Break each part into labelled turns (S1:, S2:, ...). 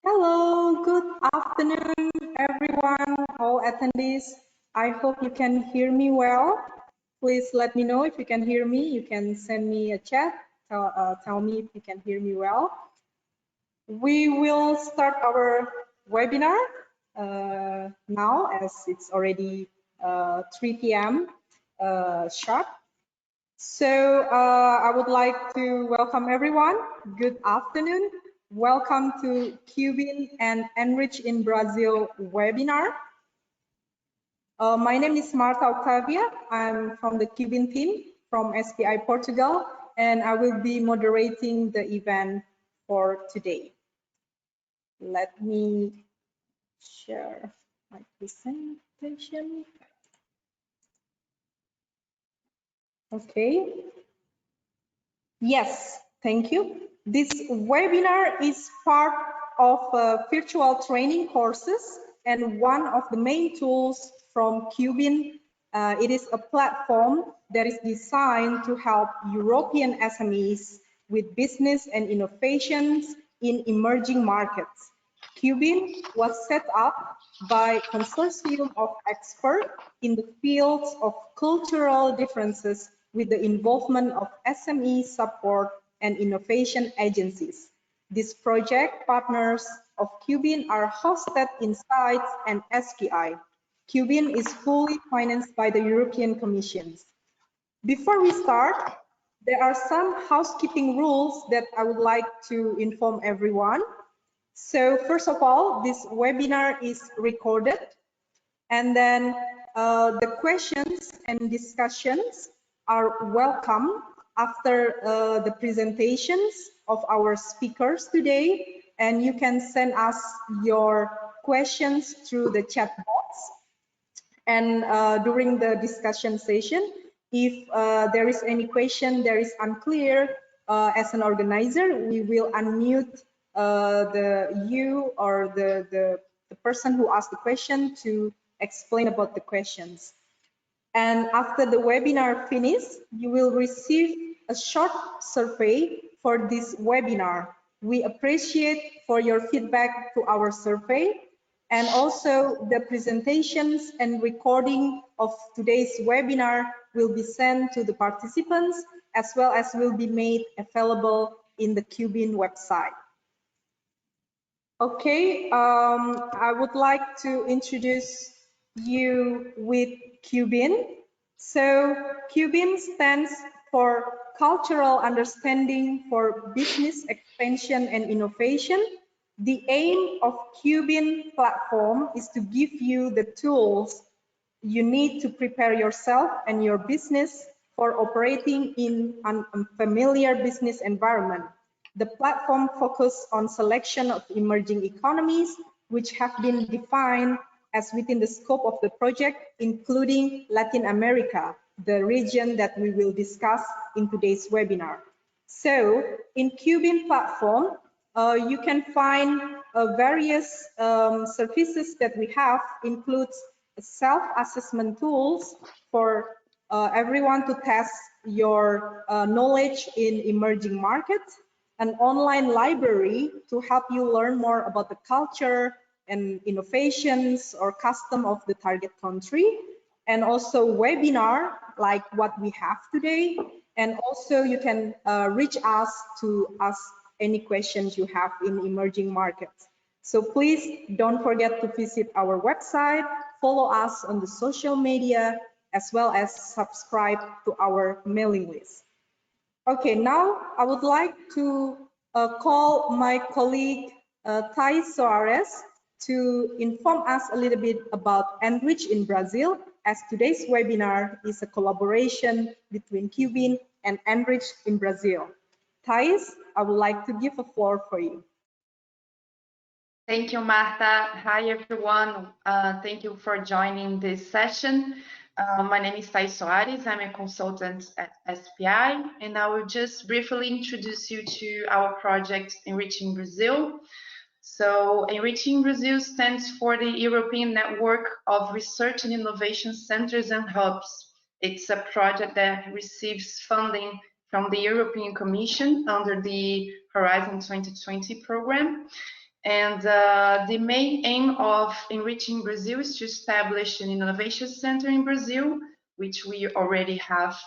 S1: Hello, good afternoon, everyone, all attendees. I hope you can hear me well. Please let me know if you can hear me. You can send me a chat, tell me if you can hear me well. We will start our webinar now, as it's already 3 p.m. Sharp. So I would like to welcome everyone. Good afternoon. Welcome to Cubin and Enrich in Brazil webinar. My name is Marta Octavia. I'm from the Cubin team from SPI Portugal, and I will be moderating the event for today. Let me share my presentation. Okay. Yes, thank you. This webinar is part of virtual training courses and one of the main tools from Cubin. It is a platform that is designed to help European SMEs with business and innovations in emerging markets. Cubin was set up by a consortium of experts in the fields of cultural differences with the involvement of SME support and innovation agencies. These project partners of Cubin are hosted in sites and SPI. Cubin is fully financed by the European Commission. Before we start, there are some housekeeping rules that I would like to inform everyone. So first of all, this webinar is recorded, and then the questions and discussions are welcome after the presentations of our speakers today, and you can send us your questions through the chat box. And during the discussion session, if there is any question that is unclear, as an organizer, we will unmute you or the person who asked the question to explain about the questions. And after the webinar finishes, you will receive a short survey for this webinar. We appreciate for your feedback to our survey, and also the presentations and recording of today's webinar will be sent to the participants, as well as will be made available in the Cubin website. Okay, I would like to introduce you with Cubin. So Cubin stands for Cultural Understanding for Business Expansion and Innovation. The aim of Cubin platform is to give you the tools you need to prepare yourself and your business for operating in an unfamiliar business environment. The platform focuses on selection of emerging economies, which have been defined as within the scope of the project, including Latin America, the region that we will discuss in today's webinar. So in Cubin platform, you can find various services that we have, includes self-assessment tools for everyone to test your knowledge in emerging markets, an online library to help you learn more about the culture and innovations or custom of the target country, and also webinar like what we have today. And also you can reach us to ask any questions you have in emerging markets. So please don't forget to visit our website, follow us on the social media, as well as subscribe to our mailing list. Okay, now I would like to call my colleague Thais Soares to inform us a little bit about Enrich in Brazil, as today's webinar is a collaboration between Cubin and Enrich in Brazil. Thais, I would like to give the floor for you.
S2: Thank you, Marta. Hi, everyone. Thank you for joining this session. My name is Thais Soares. I'm a consultant at SPI, and I will just briefly introduce you to our project, Enriching Brazil. So, Enriching Brazil stands for the European Network of Research and Innovation Centers and Hubs. It's a project that receives funding from the European Commission under the Horizon 2020 program. And the main aim of Enriching Brazil is to establish an innovation center in Brazil, which we already have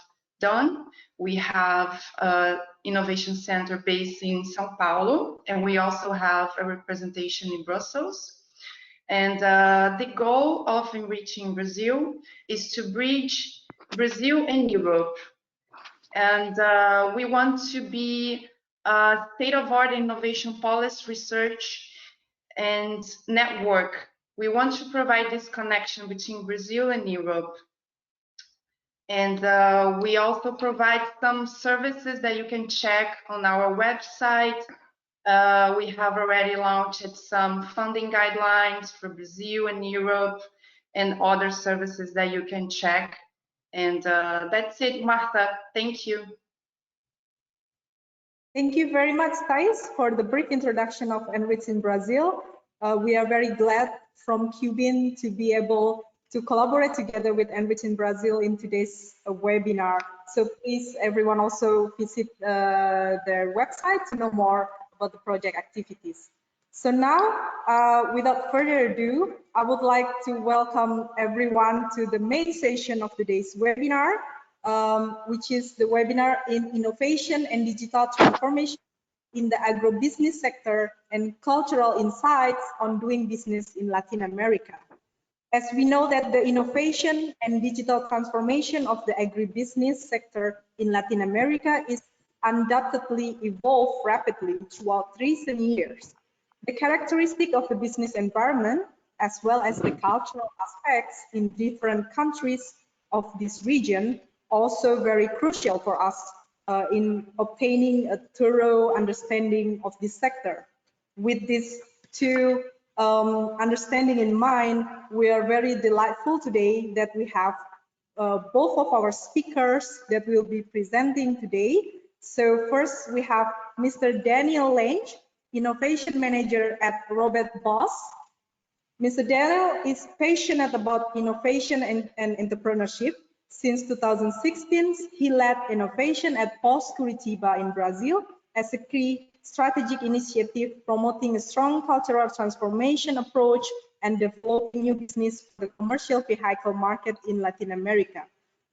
S2: done. We have an innovation center based in São Paulo, and we also have a representation in Brussels. And the goal of Enriching Brazil is to bridge Brazil and Europe. And we want to be a state-of-art innovation policy research and network. We want to provide this connection between Brazil and Europe. And we also provide some services that you can check on our website. We have already launched some funding guidelines for Brazil and Europe and other services that you can check. And that's it, Martha. Thank you.
S1: Thank you very much, Thais, for the brief introduction of Enriching Brazil. We are very glad from Cubin to be able to collaborate together with Enriching Brazil in today's webinar. So please, everyone also visit their website to know more about the project activities. So now, without further ado, I would like to welcome everyone to the main session of today's webinar, which is the webinar in innovation and digital transformation in the agribusiness sector and cultural insights on doing business in Latin America. As we know that the innovation and digital transformation of the agribusiness sector in Latin America is undoubtedly evolved rapidly throughout recent years. The characteristic of the business environment, as well as the cultural aspects in different countries of this region, also very crucial for us in obtaining a thorough understanding of this sector. With these two understanding in mind, we are very delightful today that we have both of our speakers that will be presenting today. So first we have Mr. Daniel Lange, Innovation Manager at Robert Boss. Mr. Daniel is passionate about innovation and entrepreneurship. Since 2016, he led innovation at Pós Curitiba in Brazil as a key strategic initiative promoting a strong cultural transformation approach and developing new business for the commercial vehicle market in Latin America.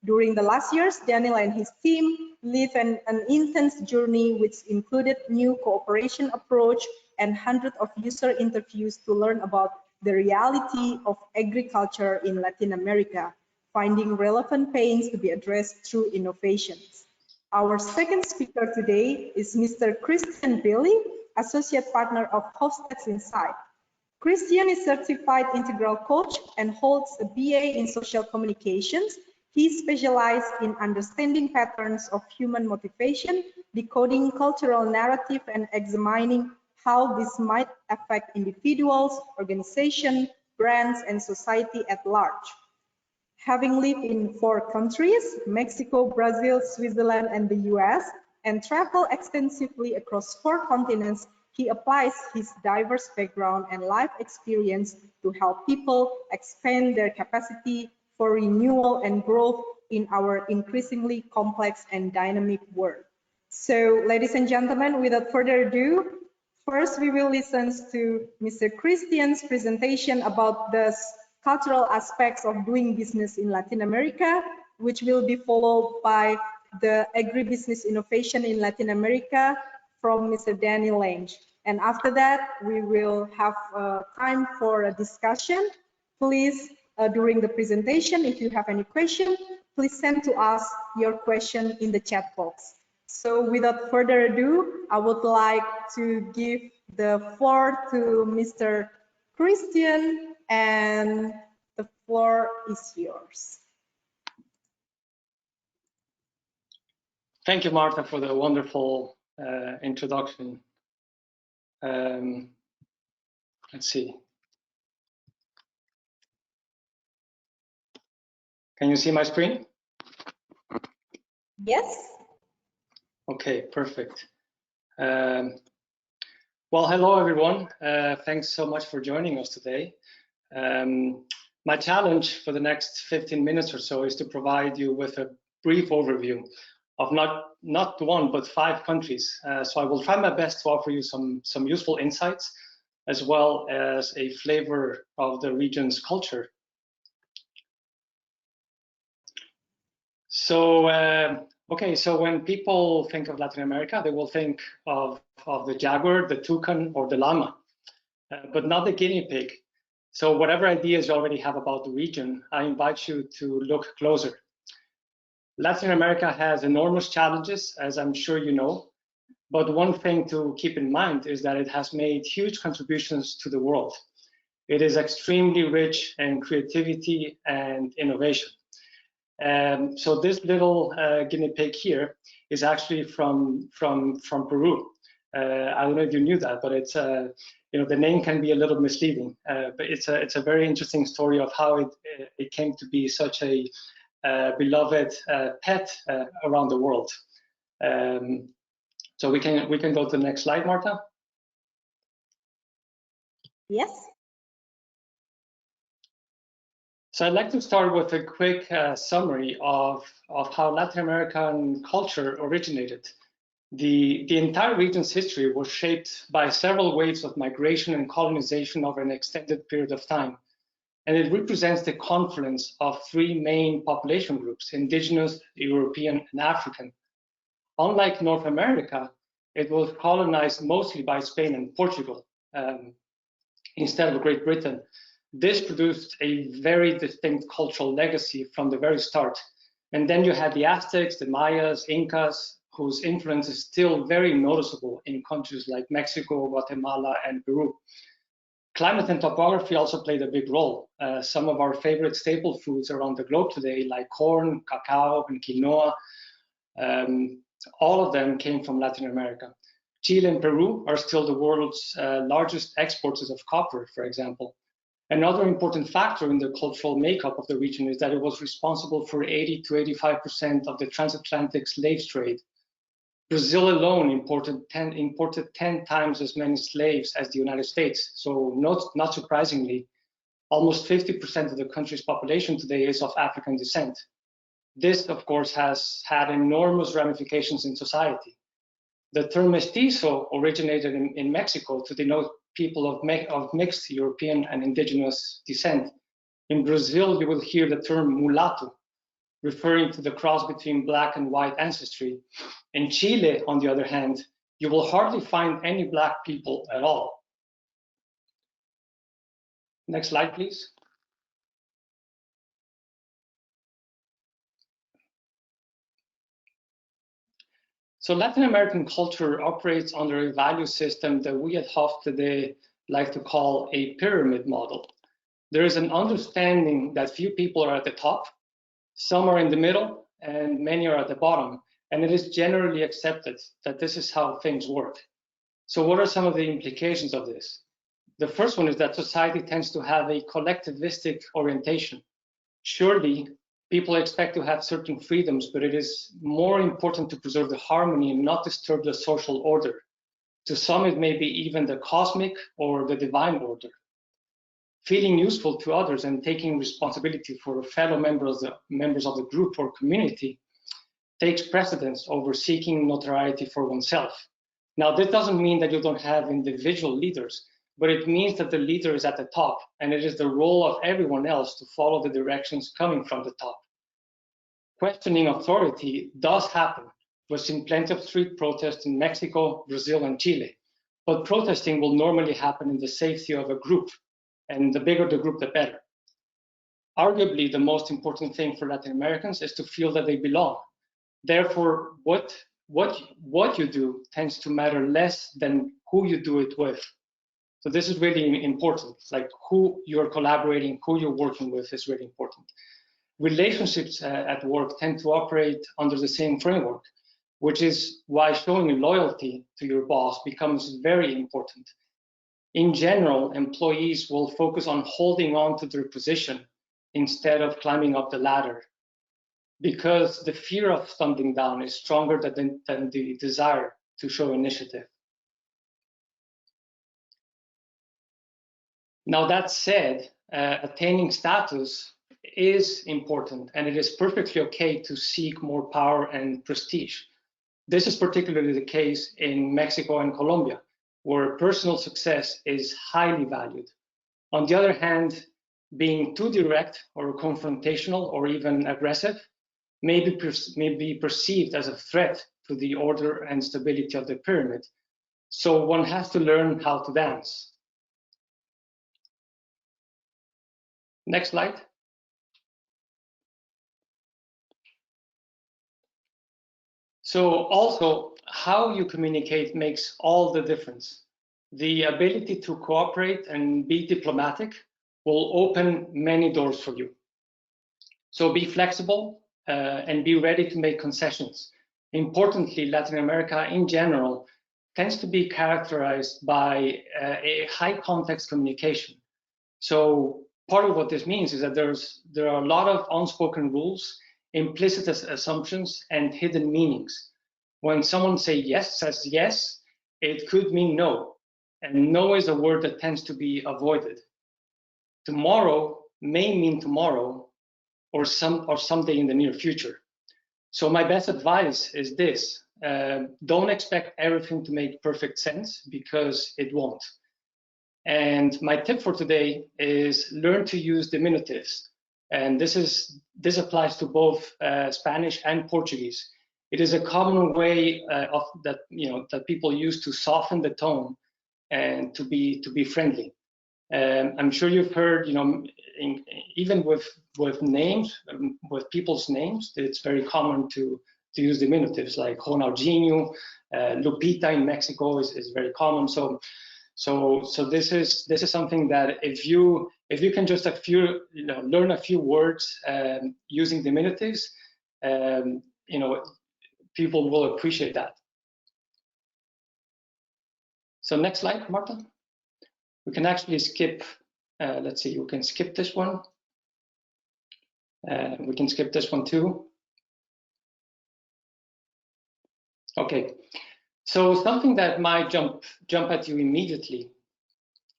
S1: During the last years, Daniel and his team lived an intense journey which included new cooperation approach and hundreds of user interviews to learn about the reality of agriculture in Latin America, finding relevant pains to be addressed through innovations. Our second speaker today is Mr. Christian Billy, Associate Partner of Hofstad's Insight. Christian is certified integral coach and holds a BA in social communications. He specialized in understanding patterns of human motivation, decoding cultural narrative, and examining how this might affect individuals, organizations, brands, and society at large. Having lived in 4 countries, Mexico, Brazil, Switzerland, and the US, and traveled extensively across 4 continents, he applies his diverse background and life experience to help people expand their capacity for renewal and growth in our increasingly complex and dynamic world. So, ladies and gentlemen, without further ado, first we will listen to Mr. Christian's presentation about the cultural aspects of doing business in Latin America, which will be followed by the agribusiness innovation in Latin America from Mr. Daniel Lange. And after that, we will have time for a discussion. Please, during the presentation, if you have any question, please send to us your question in the chat box. So without further ado, I would like to give the floor to Mr. Christian, and the floor is yours.
S3: Thank you, Martha, for the wonderful introduction. Let's see. Can you see my screen?
S1: Yes.
S3: Okay, perfect. Well, hello, everyone. Thanks so much for joining us today. My challenge for the next 15 minutes or so is to provide you with a brief overview of not 1, but 5 countries. So I will try my best to offer you some useful insights as well as a flavor of the region's culture. So, okay, so when people think of Latin America, they will think of the jaguar, the toucan, or the llama, but not the guinea pig. So whatever ideas you already have about the region, I invite you to look closer. Latin America has enormous challenges, as I'm sure you know, but one thing to keep in mind is that it has made huge contributions to the world. It is extremely rich in creativity and innovation. So this little guinea pig here is actually from Peru. I don't know if you knew that, but it's you know, the name can be a little misleading, but it's a very interesting story of how it came to be such a beloved pet around the world. So we can go to the next slide, Marta.
S1: Yes.
S3: So I'd like to start with a quick summary of how Latin American culture originated. The entire region's history was shaped by several waves of migration and colonization over an extended period of time. And it represents the confluence of three main population groups: indigenous, European, and African. Unlike North America, it was colonized mostly by Spain and Portugal instead of Great Britain. This produced a very distinct cultural legacy from the very start. And then you had the Aztecs, the Mayas, Incas, whose influence is still very noticeable in countries like Mexico, Guatemala, and Peru. Climate and topography also played a big role. Some of our favorite staple foods around the globe today, like corn, cacao, and quinoa, all of them came from Latin America. Chile and Peru are still the world's largest exporters of copper, for example. Another important factor in the cultural makeup of the region is that it was responsible for 80 to 85% of the transatlantic slave trade. Brazil alone imported 10 times as many slaves as the United States. So not surprisingly, almost 50% of the country's population today is of African descent. This, of course, has had enormous ramifications in society. The term mestizo originated in Mexico to denote people of mixed European and indigenous descent. In Brazil, you will hear the term mulatto, referring to the cross between black and white ancestry. In Chile, on the other hand, you will hardly find any black people at all. Next slide, please. So Latin American culture operates under a value system that we at HOF today like to call a pyramid model. There is an understanding that few people are at the top, some are in the middle, and many are at the bottom. And it is generally accepted that this is how things work. So what are some of the implications of this? The first one is that society tends to have a collectivistic orientation. Surely, people expect to have certain freedoms, but it is more important to preserve the harmony and not disturb the social order. To some, it may be even the cosmic or the divine order. Feeling useful to others and taking responsibility for fellow members of the group or community takes precedence over seeking notoriety for oneself. Now, this doesn't mean that you don't have individual leaders, but it means that the leader is at the top, and it is the role of everyone else to follow the directions coming from the top. Questioning authority does happen. We've seen plenty of street protests in Mexico, Brazil, and Chile, but protesting will normally happen in the safety of a group, and the bigger the group, the better. Arguably, the most important thing for Latin Americans is to feel that they belong. Therefore, what you do tends to matter less than who you do it with. So this is really important, like who you're collaborating, who you're working with is really important. Relationships at work tend to operate under the same framework, which is why showing loyalty to your boss becomes very important. In general, employees will focus on holding on to their position instead of climbing up the ladder, because the fear of stumbling down is stronger than the desire to show initiative. Now, that said, attaining status is important, and it is perfectly okay to seek more power and prestige. This is particularly the case in Mexico and Colombia, where personal success is highly valued. On the other hand, being too direct or confrontational or even aggressive may be perceived as a threat to the order and stability of the pyramid. So one has to learn how to dance. Next slide. So also, how you communicate makes all the difference. The ability to cooperate and be diplomatic will open many doors for you. So be flexible and be ready to make concessions. Importantly, Latin America in general tends to be characterized by a high context communication. So part of what this means is that there are a lot of unspoken rules, implicit assumptions, and hidden meanings. When someone says yes, it could mean no. And no is a word that tends to be avoided. Tomorrow may mean tomorrow or someday in the near future. So my best advice is this: don't expect everything to make perfect sense, because it won't. And my tip for today is learn to use diminutives. And this applies to both Spanish and Portuguese. It is a common way that people use to soften the tone and to be friendly. I'm sure you've heard, even with names, with people's names, it's very common to use diminutives like Ronaldinho, Lupita in Mexico is very common. So this is something that if you can just learn a few words using diminutives, people will appreciate that. So next slide, Marta. We can actually skip. Let's see. We can skip this one. We can skip this one too. Okay. So something that might jump at you immediately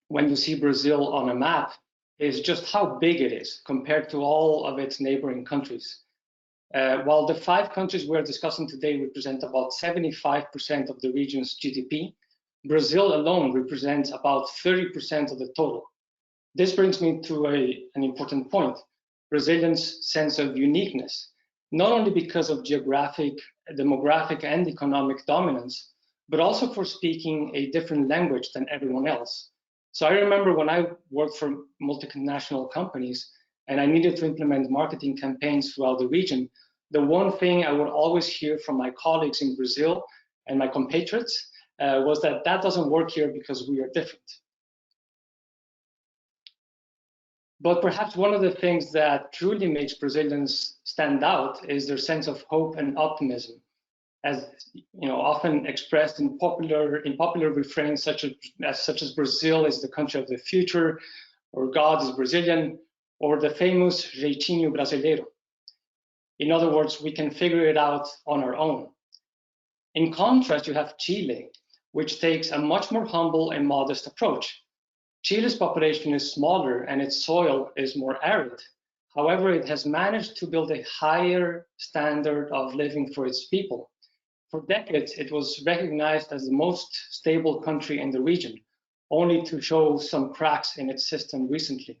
S3: when you see Brazil on a map is just how big it is compared to all of its neighboring countries. While the 5 countries we're discussing today represent about 75% of the region's GDP, Brazil alone represents about 30% of the total. This brings me to an important point: Brazilians' sense of uniqueness, not only because of geographic, demographic, and economic dominance, but also for speaking a different language than everyone else. So I remember when I worked for multinational companies and I needed to implement marketing campaigns throughout the region, the one thing I would always hear from my colleagues in Brazil and my compatriots was that doesn't work here because we are different. But perhaps one of the things that truly makes Brazilians stand out is their sense of hope and optimism, as often expressed in popular refrains such as Brazil is the country of the future, or God is Brazilian, or the famous jeitinho brasileiro. In other words, we can figure it out on our own. In contrast, you have Chile, which takes a much more humble and modest approach. Chile's population is smaller and its soil is more arid. However, it has managed to build a higher standard of living for its people. For decades, it was recognized as the most stable country in the region, only to show some cracks in its system recently.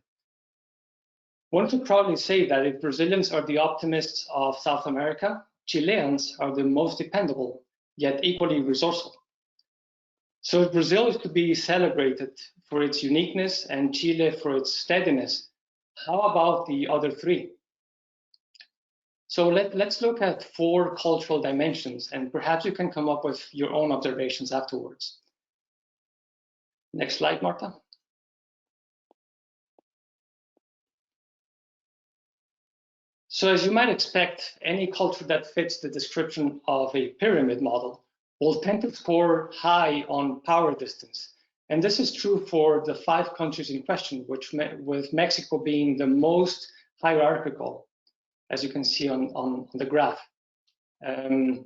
S3: One could proudly say that if Brazilians are the optimists of South America, Chileans are the most dependable, yet equally resourceful. So if Brazil is to be celebrated for its uniqueness and Chile for its steadiness, how about the other 3? So let's look at 4 cultural dimensions, and perhaps you can come up with your own observations afterwards. Next slide, Marta. So as you might expect, any culture that fits the description of a pyramid model will tend to score high on power distance. And this is true for the 5 countries in question, with Mexico being the most hierarchical, as you can see on the graph. And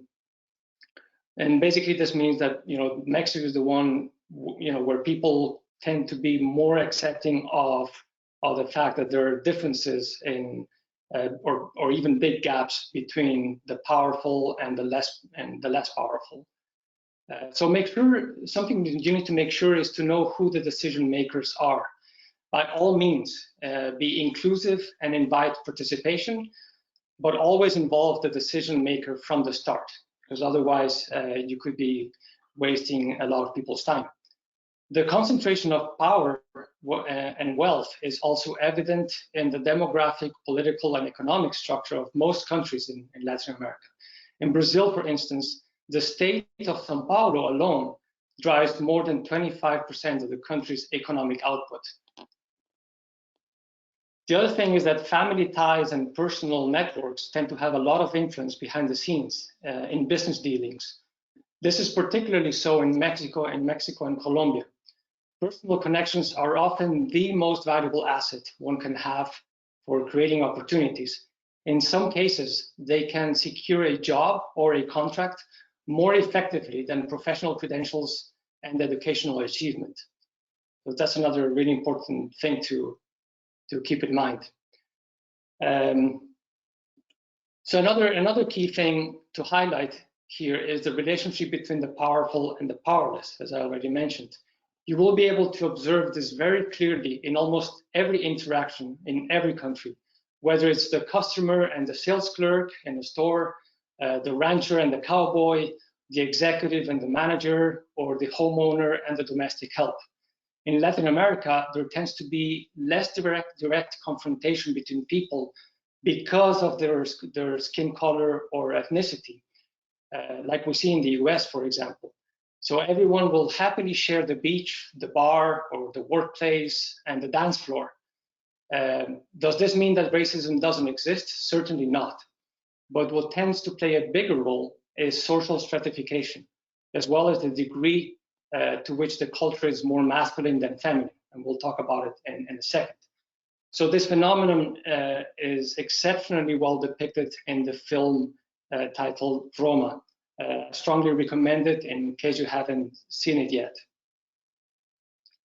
S3: basically this means that Mexico is the one where people tend to be more accepting of the fact that there are differences in or even big gaps between the powerful and the less powerful. So make sure, something you need to make sure is to know who the decision makers are. By all means, be inclusive and invite participation, but always involve the decision maker from the start, because otherwise you could be wasting a lot of people's time. The concentration of power and wealth is also evident in the demographic, political, and economic structure of most countries in Latin America. In Brazil, for instance, the state of São Paulo alone drives more than 25% of the country's economic output. The other thing is that family ties and personal networks tend to have a lot of influence behind the scenes in business dealings. This is particularly so in Mexico and Colombia. Personal connections are often the most valuable asset one can have for creating opportunities. In some cases, they can secure a job or a contract more effectively than professional credentials and educational achievement. So that's another really important thing to keep in mind. So another key thing to highlight here is the relationship between the powerful and the powerless, as I already mentioned. You will be able to observe this very clearly in almost every interaction in every country, whether it's the customer and the sales clerk in the store, the rancher and the cowboy, the executive and the manager, or the homeowner and the domestic help. In Latin America, there tends to be less direct confrontation between people because of their skin color or ethnicity, like we see in the US, for example. So everyone will happily share the beach, the bar, or the workplace, and the dance floor. Does this mean that racism doesn't exist? Certainly not. But what tends to play a bigger role is social stratification, as well as the degree to which the culture is more masculine than feminine, and we'll talk about it in a second. So this phenomenon is exceptionally well depicted in the film titled Roma. Strongly recommend it in case you haven't seen it yet.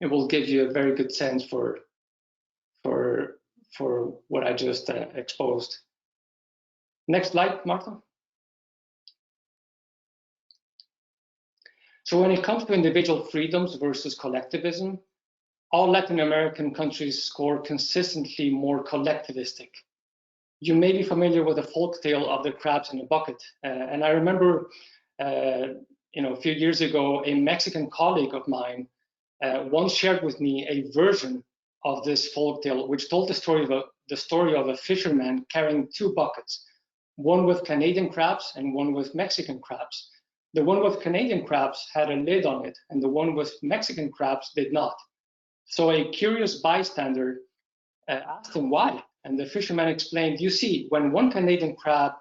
S3: It will give you a very good sense for what I just exposed. Next slide, Martha. So when it comes to individual freedoms versus collectivism, all Latin American countries score consistently more collectivistic. You may be familiar with the folk tale of the crabs in a bucket. And I remember, a few years ago, a Mexican colleague of mine once shared with me a version of this folk tale, which told the story of a fisherman carrying two buckets, one with Canadian crabs and one with Mexican crabs. The one with Canadian crabs had a lid on it, and the one with Mexican crabs did not. So a curious bystander asked him why, and the fisherman explained, you see, when one Canadian crab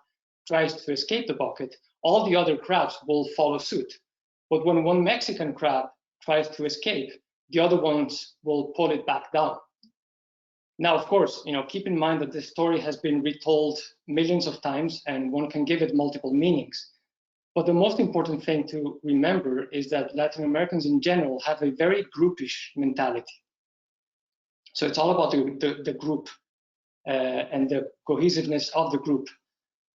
S3: tries to escape the bucket, all the other crabs will follow suit. But when one Mexican crab tries to escape, the other ones will pull it back down. Now, of course, keep in mind that this story has been retold millions of times, and one can give it multiple meanings. But the most important thing to remember is that Latin Americans in general have a very groupish mentality. So it's all about the group and the cohesiveness of the group.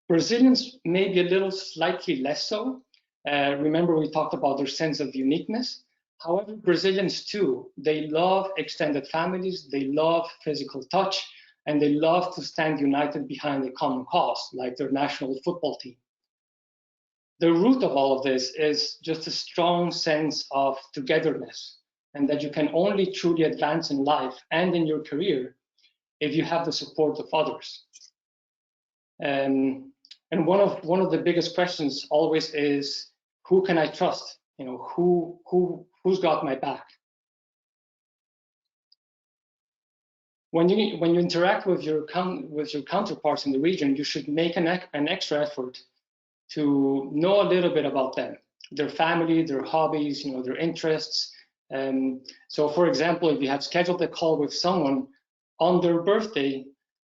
S3: Brazilians may be a little slightly less so. Remember, we talked about their sense of uniqueness. However, Brazilians too, they love extended families, they love physical touch, and they love to stand united behind a common cause, like their national football team. The root of all of this is just a strong sense of togetherness, and that you can only truly advance in life and in your career if you have the support of others. And one of the biggest questions always is, who can I trust? Who's got my back? When you interact with your counterparts in the region, you should make an extra effort to know a little bit about them, their family, their hobbies, their interests. So for example, if you have scheduled a call with someone on their birthday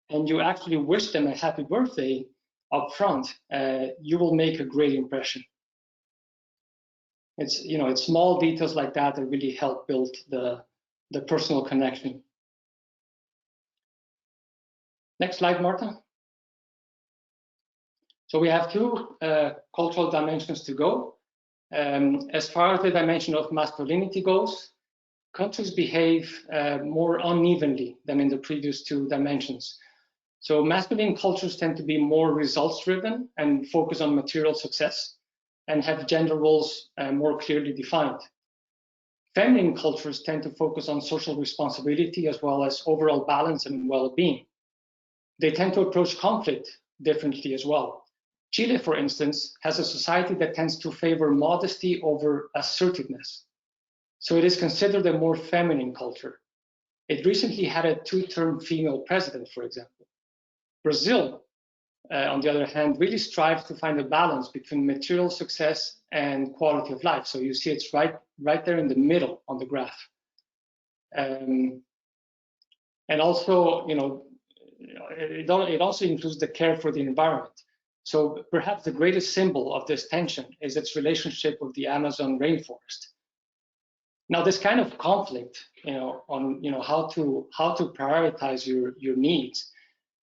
S3: and you actually wish them a happy birthday up front, you will make a great impression. It's small details like that that really help build the personal connection. Next slide, Martha. So we have two cultural dimensions to go. As far as the dimension of masculinity goes, countries behave more unevenly than in the previous two dimensions. So masculine cultures tend to be more results-driven and focus on material success and have gender roles more clearly defined. Feminine cultures tend to focus on social responsibility as well as overall balance and well-being. They tend to approach conflict differently as well. Chile, for instance, has a society that tends to favor modesty over assertiveness. So it is considered a more feminine culture. It recently had a two-term female president, for example. Brazil, on the other hand, really strives to find a balance between material success and quality of life. So you see it's right there in the middle on the graph. And also, it also includes the care for the environment. So perhaps the greatest symbol of this tension is its relationship with the Amazon rainforest. Now, this kind of conflict, on how to prioritize your needs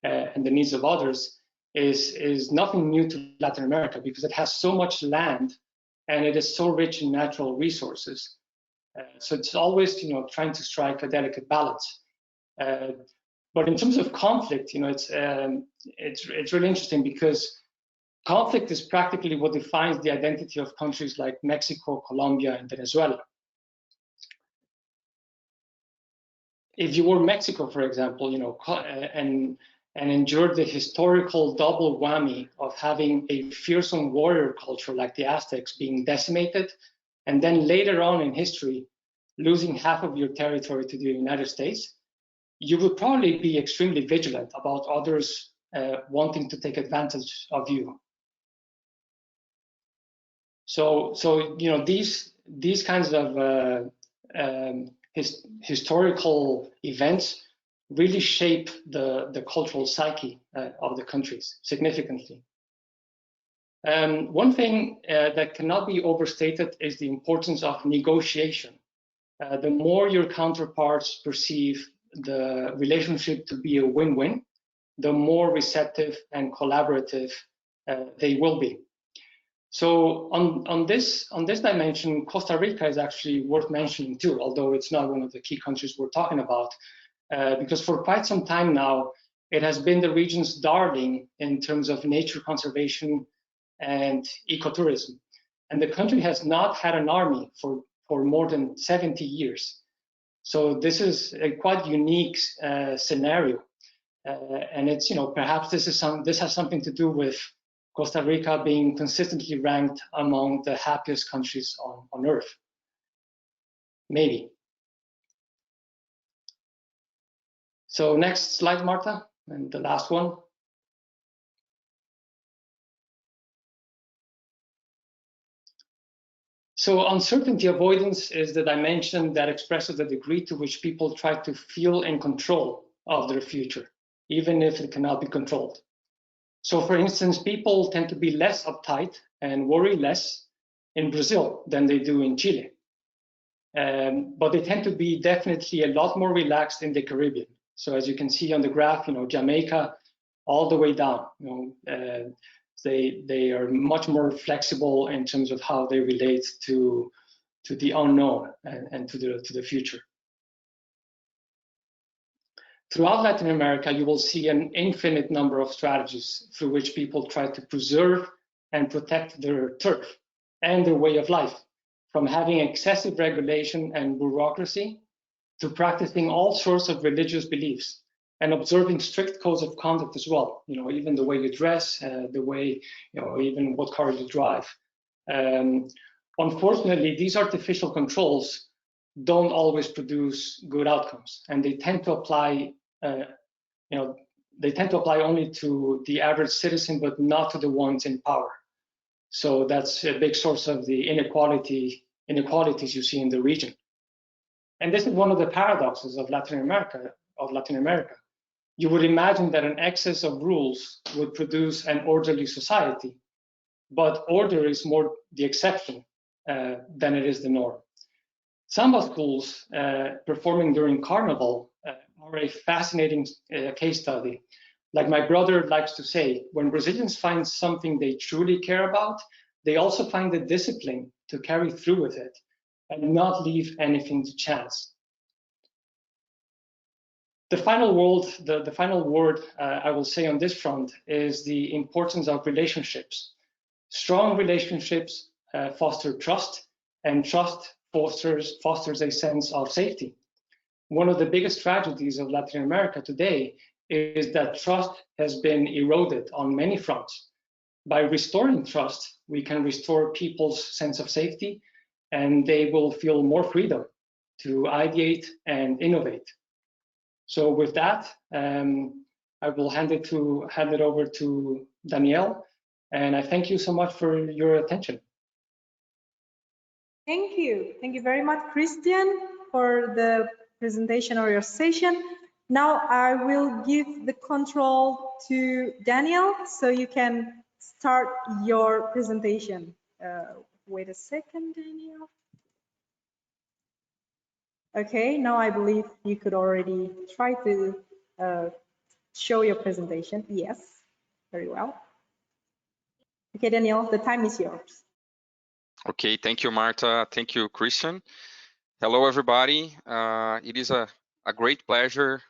S3: and the needs of others is nothing new to Latin America, because it has so much land and it is so rich in natural resources. So it's always trying to strike a delicate balance. But in terms of conflict, it's really interesting, because conflict is practically what defines the identity of countries like Mexico, Colombia, and Venezuela. If you were Mexico, for example, and endured the historical double whammy of having a fearsome warrior culture like the Aztecs being decimated, and then later on in history losing half of your territory to the United States, you would probably be extremely vigilant about others wanting to take advantage of you. So these kinds of historical events really shape the cultural psyche of the countries significantly. One thing that cannot be overstated is the importance of negotiation. The more your counterparts perceive the relationship to be a win-win, the more receptive and collaborative they will be. So on this dimension, Costa Rica is actually worth mentioning too, although it's not one of the key countries we're talking about, because for quite some time now, it has been the region's darling in terms of nature conservation and ecotourism. And the country has not had an army for more than 70 years. So this is a quite unique scenario. And it's, perhaps this has something to do with Costa Rica being consistently ranked among the happiest countries on Earth. Maybe. So next slide, Marta, and the last one. So uncertainty avoidance is the dimension that expresses the degree to which people try to feel in control of their future, even if it cannot be controlled. So for instance, people tend to be less uptight and worry less in Brazil than they do in Chile. But they tend to be definitely a lot more relaxed in the Caribbean. So as you can see on the graph, Jamaica all the way down, they are much more flexible in terms of how they relate to the unknown and to the future. Throughout Latin America, you will see an infinite number of strategies through which people try to preserve and protect their turf and their way of life, from having excessive regulation and bureaucracy to practicing all sorts of religious beliefs and observing strict codes of conduct as well. Even the way you dress, the way, even what car you drive. Unfortunately, these artificial controls don't always produce good outcomes, and they tend to apply only to the average citizen, but not to the ones in power. So that's a big source of the inequalities you see in the region. And this is one of the paradoxes of Latin America. You would imagine that an excess of rules would produce an orderly society, but order is more the exception than it is the norm. Samba schools performing during Carnival are a fascinating case study. Like my brother likes to say, when Brazilians find something they truly care about, they also find the discipline to carry through with it and not leave anything to chance. The final word I will say on this front is the importance of relationships. Strong relationships foster trust, and trust fosters a sense of safety. One of the biggest tragedies of Latin America today is that trust has been eroded on many fronts. By restoring trust, we can restore people's sense of safety, and they will feel more freedom to ideate and innovate. So with that, I will hand it over to Danielle, and I thank you so much for your attention.
S1: Thank you. Thank you very much, Christian, for the presentation of your session. Now I will give the control to Daniel so you can start your presentation. Wait a second, Daniel. Okay, now I believe you could already try to show your presentation. Yes, very well. Okay, Daniel, the time is yours.
S4: Okay, thank you, Marta. Thank you, Christian. Hello, everybody. It is a great pleasure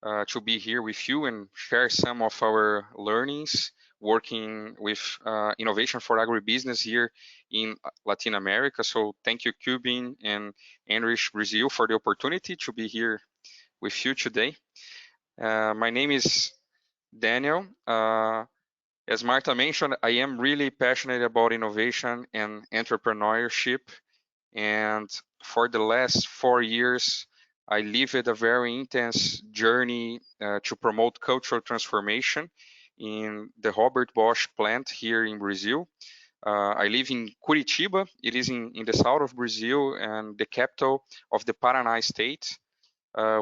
S4: to be here with you and share some of our learnings working with innovation for agribusiness here in Latin America. So thank you, Cubin and Enrich Brazil, for the opportunity to be here with you today. My name is Daniel. As Marta mentioned, I am really passionate about innovation and entrepreneurship. And for the last 4 years, I lived a very intense journey to promote cultural transformation in the Robert Bosch plant here in Brazil. I live in Curitiba. It is in the south of Brazil and the capital of the Paraná state,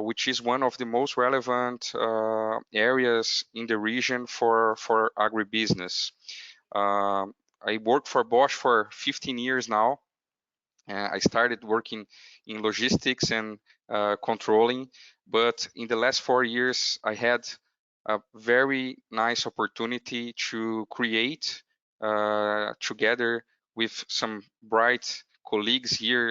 S4: which is one of the most relevant areas in the region for agribusiness. I worked for Bosch for 15 years now. I started working in logistics and controlling, but in the last 4 years, I had a very nice opportunity to create together with some bright colleagues here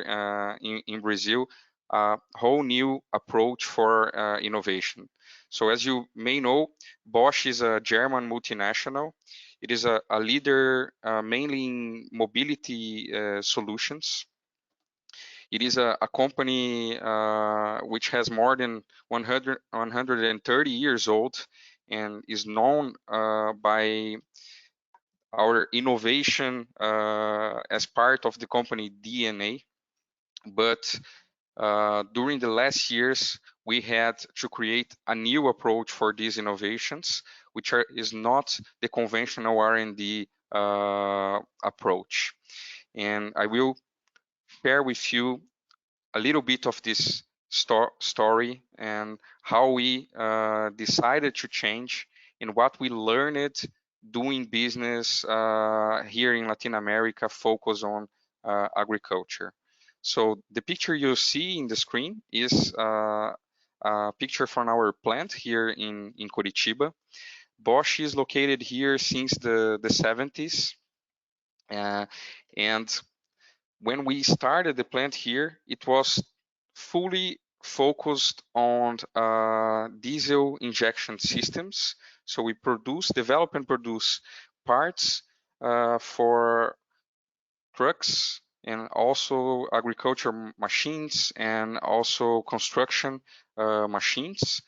S4: in Brazil a whole new approach for innovation. So as you may know, Bosch is a German multinational. It is a leader mainly in mobility solutions. It is a company which has more than 130 years old and is known by our innovation as part of the company DNA. But during the last years, we had to create a new approach for these innovations, which is not the conventional R&D approach. And I will share with you a little bit of this story and how we decided to change and what we learned doing business here in Latin America, focus on agriculture. So the picture you see in the screen is a picture from our plant here in Curitiba. Bosch is located here since the 70s. And when we started the plant here, it was fully focused on diesel injection systems. So we develop and produce parts for trucks and also agriculture machines and also construction machines.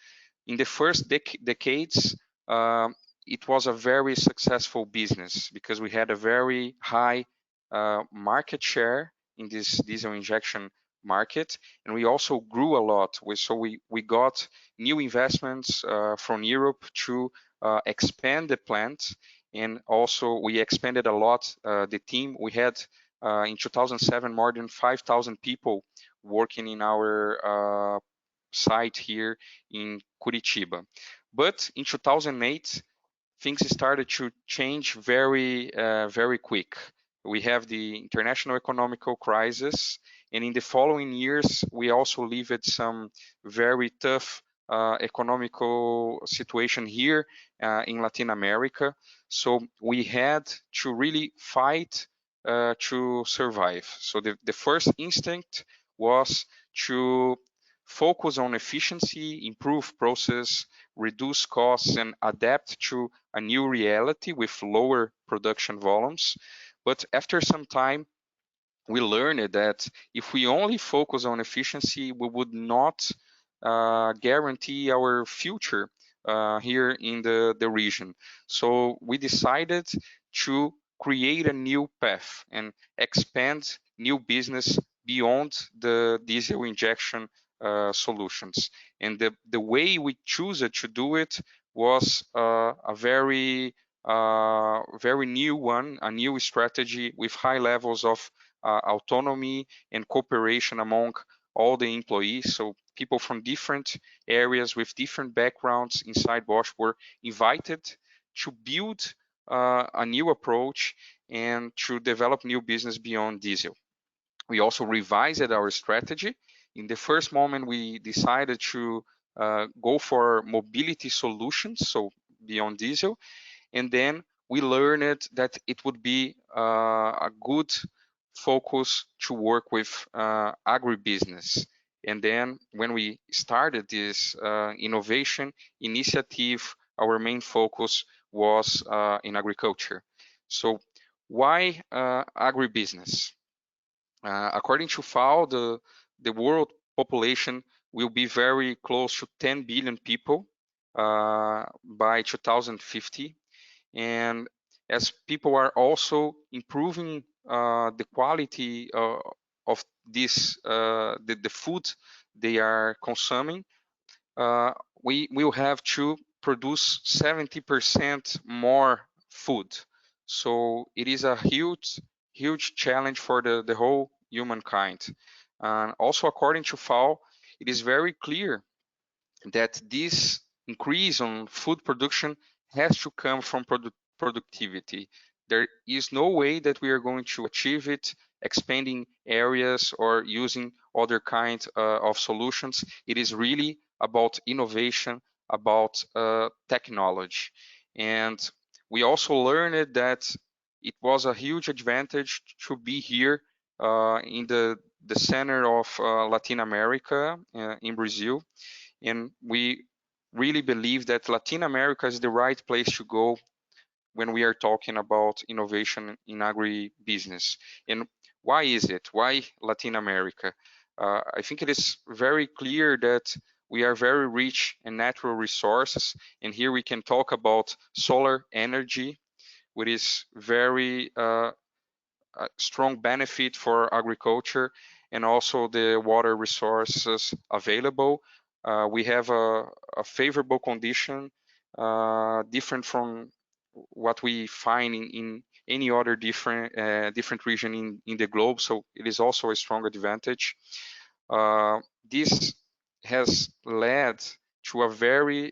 S4: In the first decades, it was a very successful business because we had a very high market share in this diesel injection market, and we also grew a lot. So we got new investments from Europe to expand the plant, and also we expanded a lot the team. We had in 2007 more than 5,000 people working in our site here in Curitiba. But in 2008, things started to change very quick. We have the international economical crisis, and in the following years, we also lived some very tough economical situation here in Latin America. So we had to really fight to survive. So the first instinct was to focus on efficiency, improve process, reduce costs, and adapt to a new reality with lower production volumes. But after some time, we learned that if we only focus on efficiency, we would not guarantee our future here in the region. So we decided to create a new path and expand new business beyond the diesel injection solutions. And the way we chose to do it was a very new one, a new strategy with high levels of autonomy and cooperation among all the employees. So people from different areas with different backgrounds inside Bosch were invited to build a new approach and to develop new business beyond diesel. We also revised our strategy. In the first moment, we decided to go for mobility solutions, so beyond diesel, and then we learned that it would be a good focus to work with agribusiness. And then when we started this innovation initiative, our main focus was in agriculture. So why agribusiness? According to FAO, the world population will be very close to 10 billion people by 2050. And as people are also improving the quality of the food they are consuming, we will have to produce 70% more food. So it is a huge challenge for the whole humankind. And also, according to FAO, it is very clear that this increase on food production has to come from productivity. There is no way that we are going to achieve it expanding areas or using other kinds of solutions. It is really about innovation, about technology. And we also learned that it was a huge advantage to be here in the center of Latin America, in Brazil. And we really believe that Latin America is the right place to go when we are talking about innovation in agribusiness. And why is it? Why Latin America? I think it is very clear that we are very rich in natural resources. And here we can talk about solar energy, which is very strong benefit for agriculture, and also the water resources available. We have a favorable condition, different from what we find in any other different region in the globe. So it is also a strong advantage. This has led to a very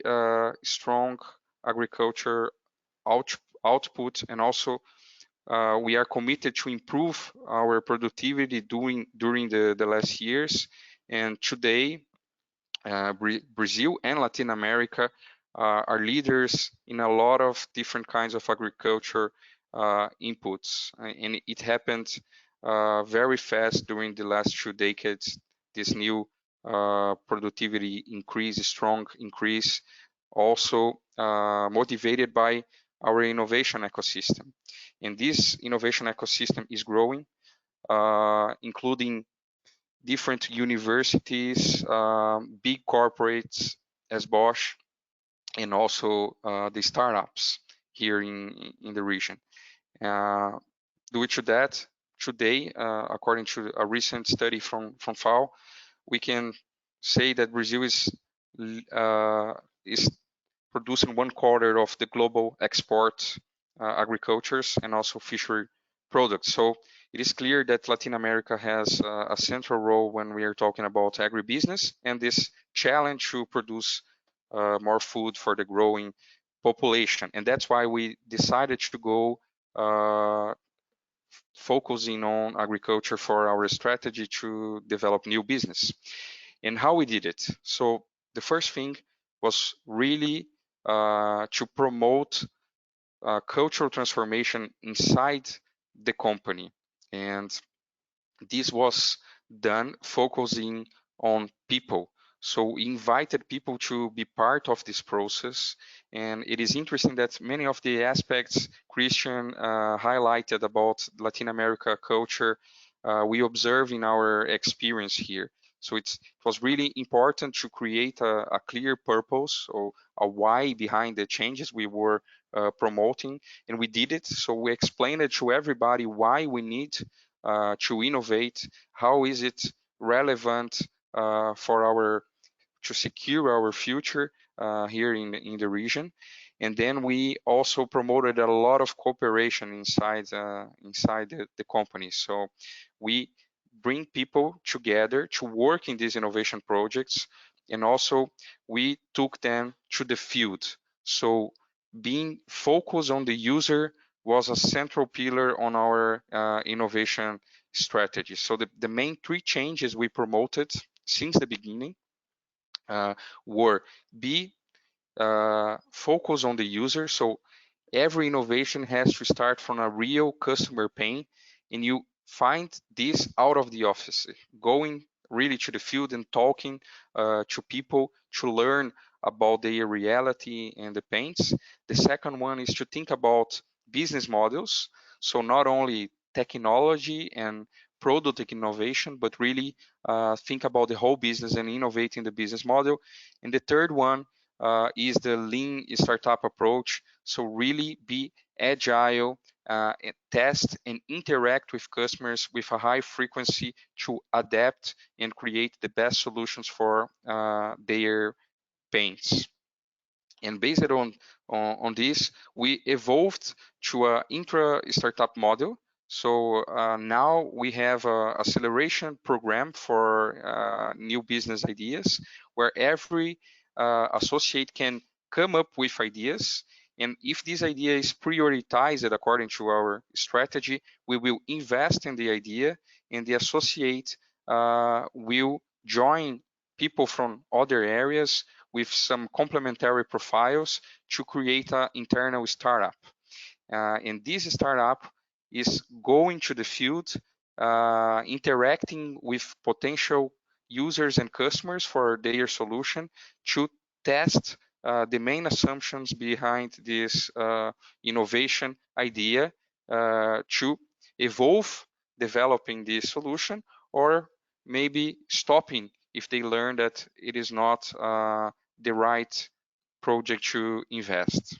S4: strong agriculture output, and also we are committed to improve our productivity during the last years. And today, Brazil and Latin America are leaders in a lot of different kinds of agriculture inputs. And it happened very fast during the last 2 decades. This new productivity increase, strong increase, also motivated by our innovation ecosystem. And this innovation ecosystem is growing, including different universities, big corporates as Bosch, and also the startups here in the region. Due to that, today, according to a recent study from FAO, we can say that Brazil is producing 1/4 of the global export agricultures and also fishery products. So it is clear that Latin America has a central role when we are talking about agribusiness and this challenge to produce more food for the growing population. And that's why we decided to go focusing on agriculture for our strategy to develop new business. And how we did it. So the first thing was really to promote cultural transformation inside the company. And this was done focusing on people. So we invited people to be part of this process. And it is interesting that many of the aspects Christian highlighted about Latin America culture, we observe in our experience here. So it was really important to create a clear purpose or a why behind the changes we were promoting. And we did it. So we explained it to everybody why we need to innovate, how is it relevant for our to secure our future here in the region. And then we also promoted a lot of cooperation inside the company. So we bring people together to work in these innovation projects, and also we took them to the field. So being focused on the user was a central pillar on our innovation strategy. So the main three changes we promoted since the beginning were be focus on the user. So every innovation has to start from a real customer pain, and you find this out of the office, going really to the field and talking to people to learn about their reality and the pains. The second one is to think about business models. So not only technology and product innovation, but really think about the whole business and innovating the business model. And the third one is the lean startup approach. So really be agile, and test and interact with customers with a high frequency to adapt and create the best solutions for their pains. And based on this, we evolved to an intra startup model. So now we have an acceleration program for new business ideas, where every associate can come up with ideas. And if this idea is prioritized according to our strategy, we will invest in the idea, and the associate will join people from other areas with some complementary profiles to create an internal startup. And this startup is going to the field, interacting with potential users and customers for their solution to test the main assumptions behind this innovation idea, to evolve developing this solution, or maybe stopping if they learn that it is not the right project to invest.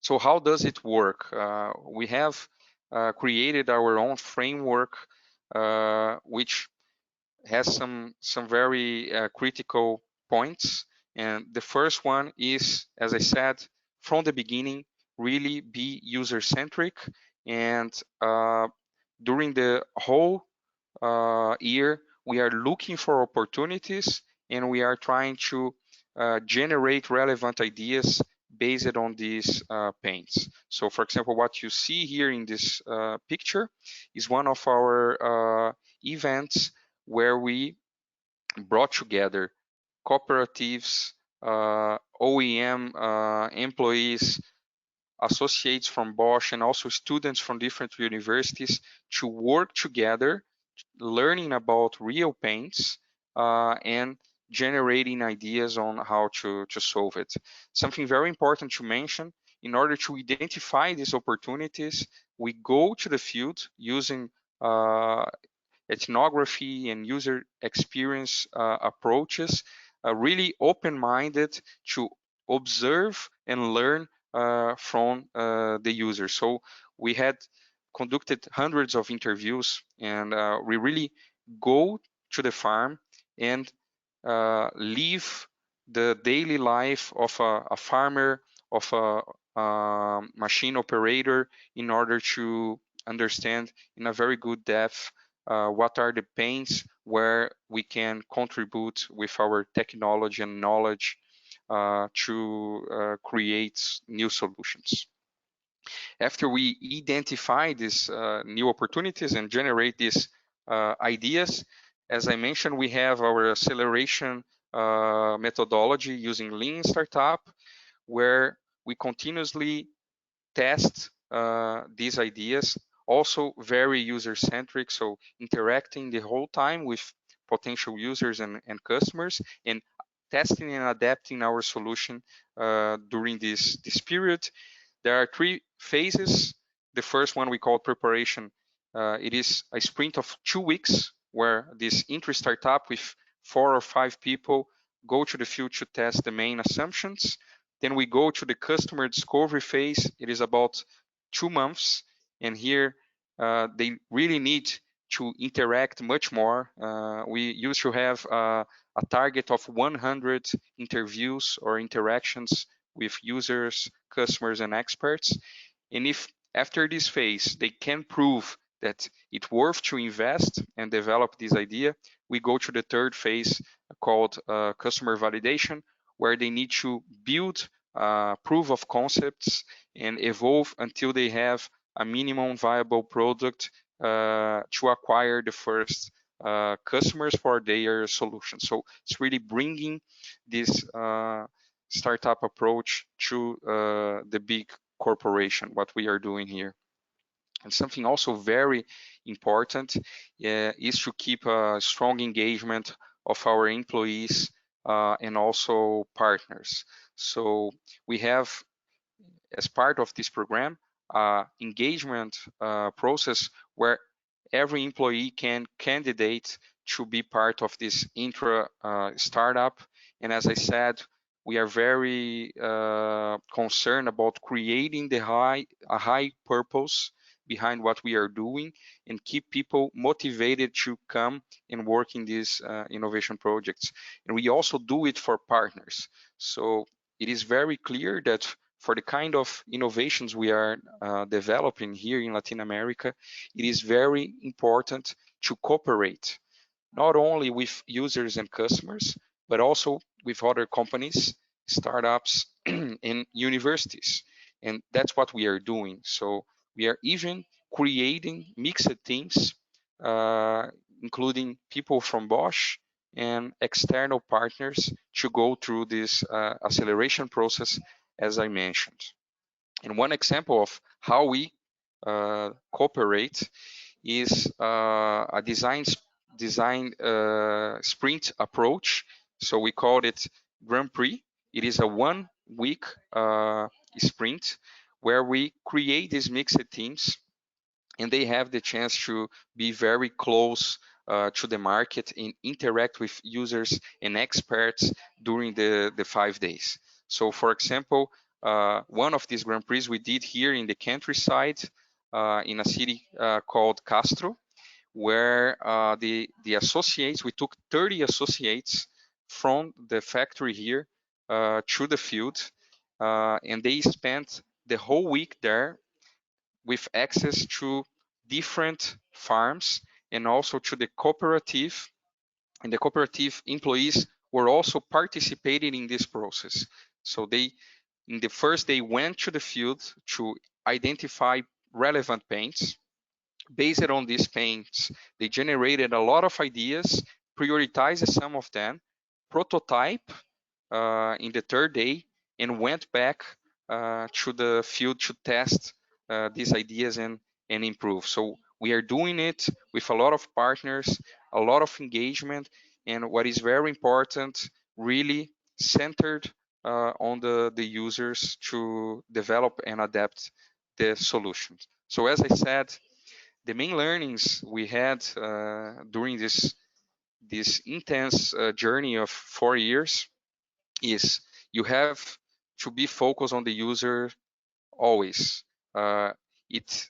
S4: So how does it work? We have created our own framework, which has some very critical points. And the first one is, as I said, from the beginning, really be user-centric. And during the whole year, we are looking for opportunities, and we are trying to generate relevant ideas based on these paints. So for example, what you see here in this picture is one of our events where we brought together cooperatives, OEM employees, associates from Bosch, and also students from different universities to work together, learning about real paints and generating ideas on how to solve it. Something very important to mention: in order to identify these opportunities, we go to the field using ethnography and user experience approaches, really open-minded to observe and learn from the user. So we had conducted hundreds of interviews, and we really go to the farm and live the daily life of a farmer, of a machine operator, in order to understand in a very good depth what are the pains where we can contribute with our technology and knowledge to create new solutions. After we identify these new opportunities and generate these ideas, as I mentioned, we have our acceleration methodology using Lean Startup, where we continuously test these ideas also very user-centric, so interacting the whole time with potential users and customers, and testing and adapting our solution during this period. There are 3 phases. The first one we call preparation. It is a sprint of 2 weeks where this entry startup with 4 or 5 people go to the field to test the main assumptions. Then we go to the customer discovery phase. It is about 2 months, and here they really need to interact much more. We used to have a target of 100 interviews or interactions with users, customers, and experts. And if after this phase they can prove that it's worth to invest and develop this idea, we go to the third phase called customer validation, where they need to build proof of concepts and evolve until they have a minimum viable product to acquire the first customers for their solution. So it's really bringing this startup approach to the big corporation, what we are doing here. And something also very important is to keep a strong engagement of our employees and also partners. So we have, as part of this program, engagement process where every employee can candidate to be part of this intra startup. And as I said, we are very concerned about creating a high purpose behind what we are doing and keep people motivated to come and work in these innovation projects. And we also do it for partners. So it is very clear that for the kind of innovations we are developing here in Latin America, it is very important to cooperate, not only with users and customers, but also with other companies, startups, and universities. And that's what we are doing. So we are even creating mixed teams, including people from Bosch and external partners to go through this acceleration process, as I mentioned. And one example of how we cooperate is a design sprint approach. So we called it Grand Prix. It is a 1-week sprint where we create these mixed teams, and they have the chance to be very close to the market and interact with users and experts during the 5 days. So for example, one of these Grand Prix we did here in the countryside in a city called Castro, where the associates, we took 30 associates from the factory here to the field, and they spent the whole week there with access to different farms and also to the cooperative. And the cooperative employees were also participating in this process. So they, in the first day, went to the field to identify relevant paints. Based on these paints, they generated a lot of ideas, prioritized some of them, prototype in the third day, and went back to the field to test these ideas and improve. So we are doing it with a lot of partners, a lot of engagement, and what is very important, really centered on the users to develop and adapt the solutions. So as I said, the main learnings we had during this intense journey of 4 years is you have to be focused on the user always. It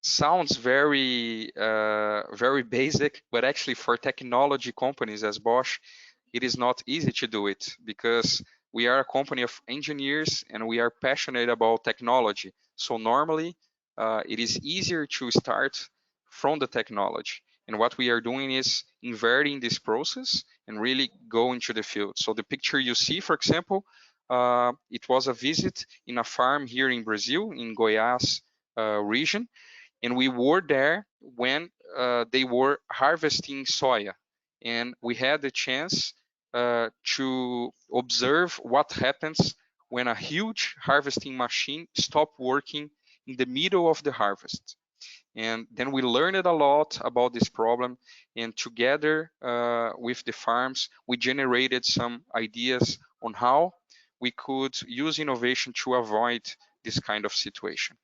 S4: sounds very very basic, but actually for technology companies as Bosch, it is not easy to do it because we are a company of engineers and we are passionate about technology. So normally it is easier to start from the technology. And what we are doing is inverting this process and really go into the field. So the picture you see, for example, it was a visit in a farm here in Brazil, in Goiás region. And we were there when they were harvesting soya. And we had the chance to observe what happens when a huge harvesting machine stopped working in the middle of the harvest. And then we learned a lot about this problem, and together with the farms, we generated some ideas on how we could use innovation to avoid this kind of situation.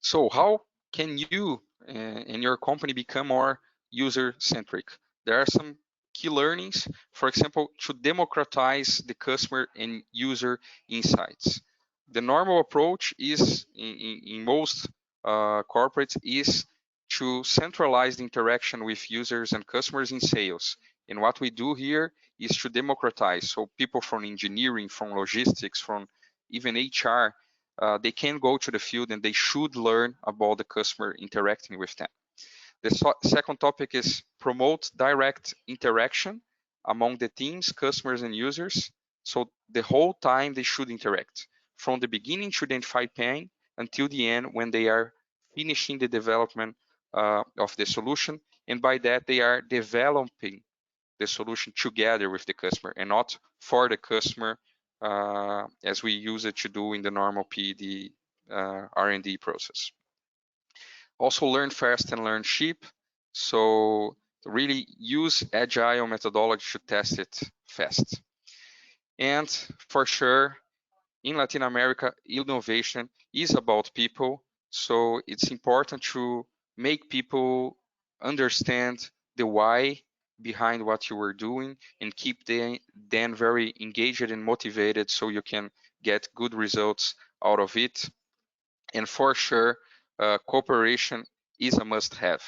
S4: So how can you and your company become more user-centric? There are some key learnings, for example, to democratize the customer and user insights. The normal approach is, in most corporates, is to centralize the interaction with users and customers in sales. And what we do here is to democratize. So people from engineering, from logistics, from even HR, they can go to the field and they should learn about the customer interacting with them. The second topic is promote direct interaction among the teams, customers, and users. So the whole time they should interact, from the beginning to identify pain until the end when they are finishing the development of the solution. And by that, they are developing the solution together with the customer and not for the customer as we use it to do in the normal PD R&D process. Also learn fast and learn cheap. So really use agile methodology to test it fast. And for sure, in Latin America, innovation is about people. So it's important to make people understand the why behind what you were doing and keep them then very engaged and motivated so you can get good results out of it. And for sure, cooperation is a must-have.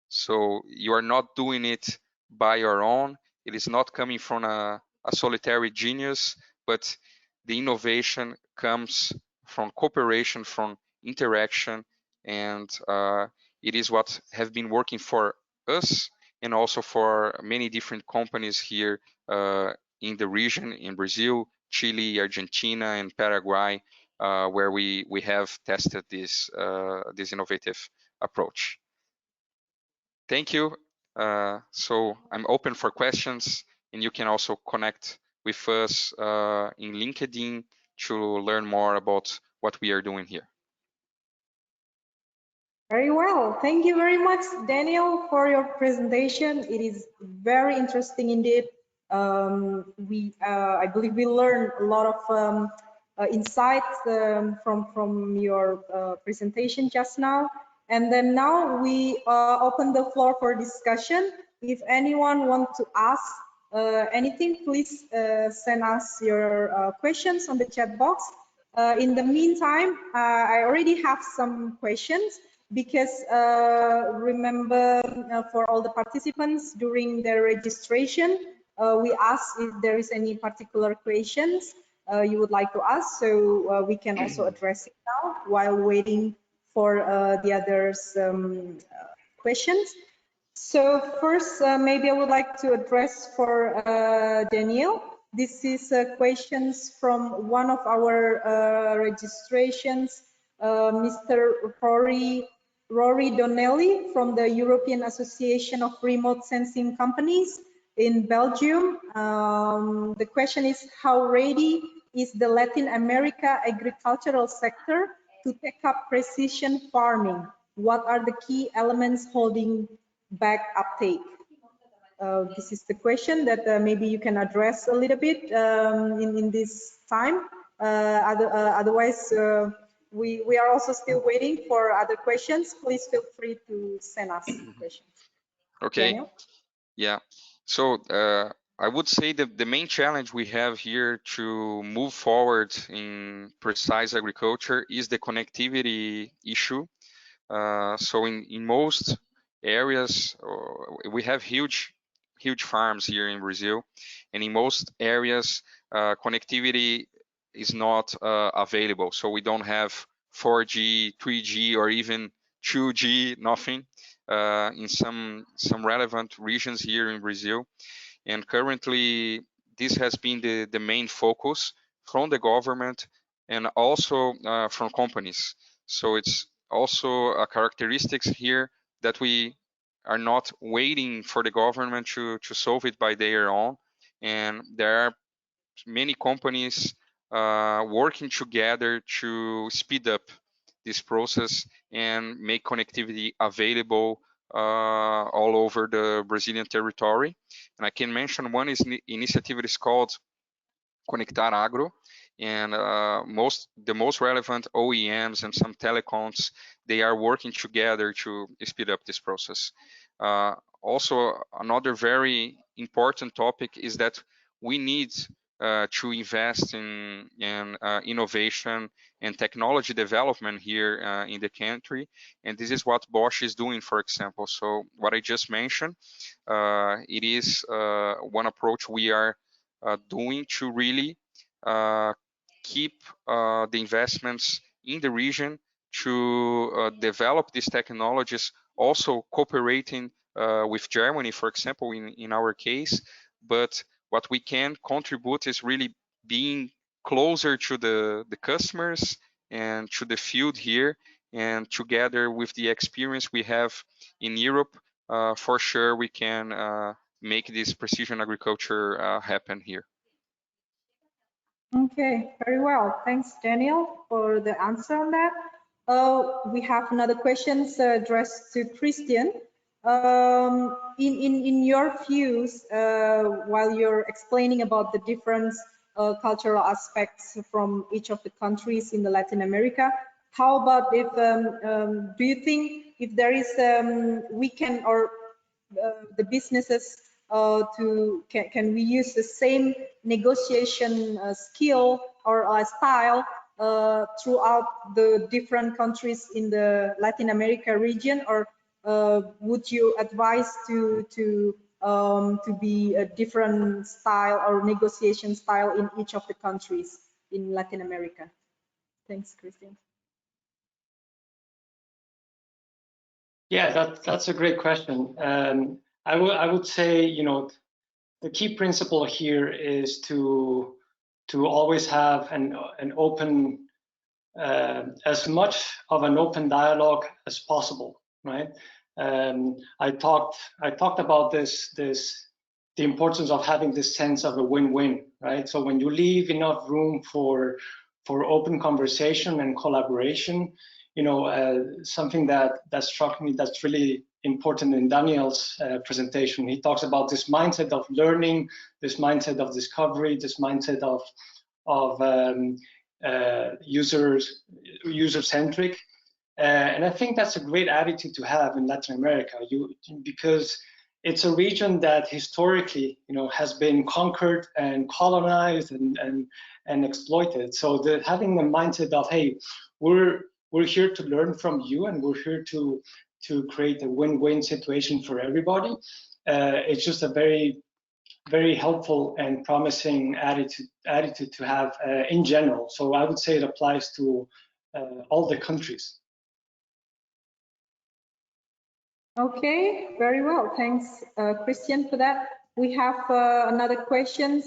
S4: So you are not doing it by your own. It is not coming from a solitary genius, but the innovation comes from cooperation, from interaction, and it is what have been working for us and also for many different companies here in the region, in Brazil, Chile, Argentina, and Paraguay, where we have tested this innovative approach. Thank you. So I'm open for questions, and you can also connect with us in LinkedIn to learn more about what we are doing here.
S1: Very well. Thank you very much, Daniel, for your presentation. It is very interesting indeed. I believe we learned a lot of insights from your presentation just now. And then now we open the floor for discussion. If anyone wants to ask anything, please send us your questions on the chat box. In the meantime, I already have some questions because remember for all the participants during their registration, we asked if there is any particular questions you would like to ask, so we can also address it now while waiting for the others questions. So first, maybe I would like to address for Daniel. This is questions from one of our registrations, Mr. Rory Donnelly from the European Association of Remote Sensing Companies in Belgium. The question is, how ready is the Latin America agricultural sector to take up precision farming? What are the key elements holding back uptake? This is the question that maybe you can address a little bit in this time. Otherwise, we are also still waiting for other questions. Please feel free to send us questions.
S4: Okay.
S1: Daniel?
S4: Yeah. So I would say that the main challenge we have here to move forward in precise agriculture is the connectivity issue. So in most areas, we have huge farms here in Brazil, and in most areas, connectivity is not available. So we don't have 4G, 3G, or even 2G, nothing in some relevant regions here in Brazil. And currently, this has been the main focus from the government and also from companies. So it's also a characteristics here that we are not waiting for the government to solve it by their own. And there are many companies working together to speed up this process and make connectivity available all over the Brazilian territory. And I can mention one initiative that is called Conectar Agro, and the most relevant OEMs and some telecoms, they are working together to speed up this process. Also, another very important topic is that we need to invest in innovation and technology development here in the country, and this is what Bosch is doing, for example. So what I just mentioned, it is one approach we are doing to really keep the investments in the region to develop these technologies, also cooperating with Germany, for example, in our case. But what we can contribute is really being closer to the customers and to the field here, and together with the experience we have in Europe, for sure we can make this precision agriculture happen here.
S1: Okay, very well. Thanks, Daniel, for the answer on that. We have another question addressed to Christian. In your views, while you're explaining about the different cultural aspects from each of the countries in the Latin America, how about if do you think if there is we can or the businesses can we use the same negotiation skill or style throughout the different countries in the Latin America region, or would you advise to be a different style or negotiation style in each of the countries in Latin America? Thanks, Christian.
S3: Yeah, that's a great question. I would say, you know, the key principle here is to always have an open, as much of an open dialogue as possible, right? I talked about the importance of having this sense of a win-win, right? So when you leave enough room for open conversation and collaboration, you know, something that struck me that's really important in Daniel's presentation, he talks about this mindset of learning, this mindset of discovery, this mindset of user-centric, and I think that's a great attitude to have in Latin America. Because it's a region that historically, you know, has been conquered and colonized and exploited. So having the mindset of, hey, we're here to learn from you, and we're here to create a win-win situation for everybody. It's just a very, very helpful and promising attitude to have in general. So I would say it applies to all the countries.
S1: Okay, very well. Thanks, Christian, for that. We have another question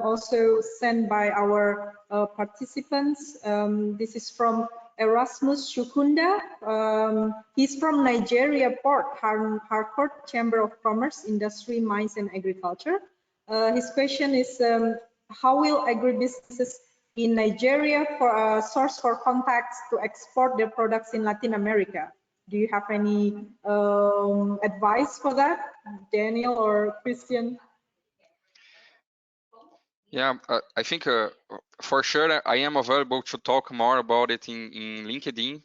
S1: also sent by our participants. This is from Erasmus Shukunda. He's from Nigeria Port Harcourt Chamber of Commerce, Industry, Mines and Agriculture. His question is, how will agribusinesses in Nigeria source for contacts to export their products in Latin America? Do you have any advice for that, Daniel or Christian?
S4: Yeah, I think for sure I am available to talk more about it in LinkedIn.